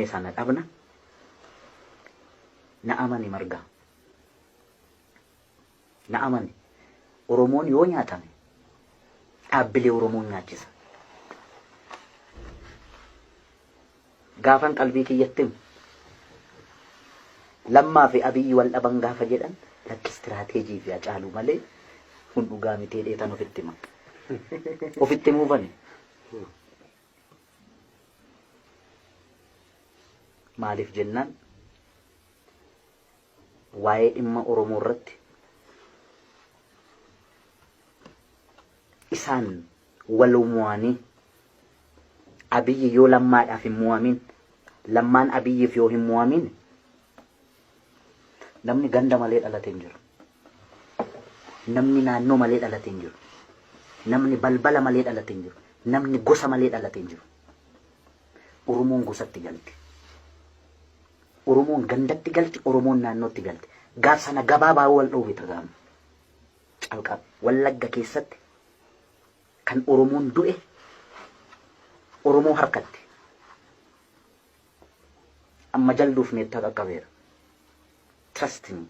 sana dhabna na amani marga na amani Oromoon yoo nyaatame dhaabbilee Oromoon nyaachisa. Gaafan qalbii kiyyattim Lammaa fi Abiyyi wal dhaban gaafa jedhan lakki istiraatejii fi Hacaaluu malee kun dhugaa mitee dheetan ofitti hima. Ofitti muufani. Maaliif jennaan waa'ee dhimma Oromoo irratti isaan wal mu'anii Abiyyi yoo Lammaadhaaf hin mu'amin Lammaan Abiyyiif yoo hin mu'amin namni ganda malee dhalatee hin jiru. Namni naannoo malee dhalatee hin jiru. Namni balbala malee dhalatee hin jiru. Namni gosa malee dhalatee hin jiru. Oromoon gosatti galti. Oromoon gandatti galti, Oromoon naannootti galti. Gaaf sana gabaabaa wal dhoowwita gaamu. Calqaba Wallagga keessatti kan Oromoon du'e Oromoo harkatti. Amma jalduuf neettaa qaqqabeera. Trust me.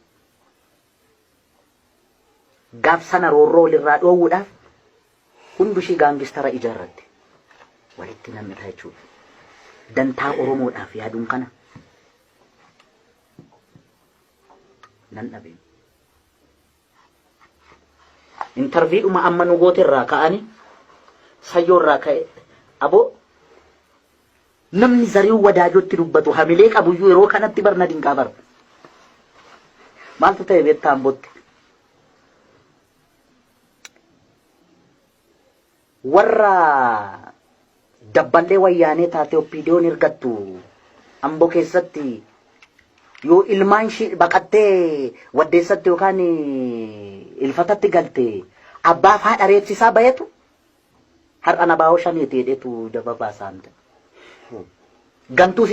Gaaf sana roorroo walirraa dhoowwuudhaaf hundushii gaangistara ijaarratti. Walitti namni ta'a jechuudha. Dantaa Oromoodhaaf yaaduun kana. Nan dhabe. Interviidhuma amma nu goote irraa ka'anii sayyoo irraa ka'e aboo namni Zarihuun Wadaajotti dubbatu hamilee qabuyyuu yeroo kanatti barna dinqaa bara. Maaltu ta'e beektaan botte? Warra dabballee wayyaanee taate oppiidiyoon ergattu Amboo keessatti yoo ilmaan ishii baqattee waddeessatti yookaan ilfatatti galte abbaa fi haadha reebsisaa bayetu har'a nabaa'oo shaniiti jedhetu dababaa saanta. Gantuu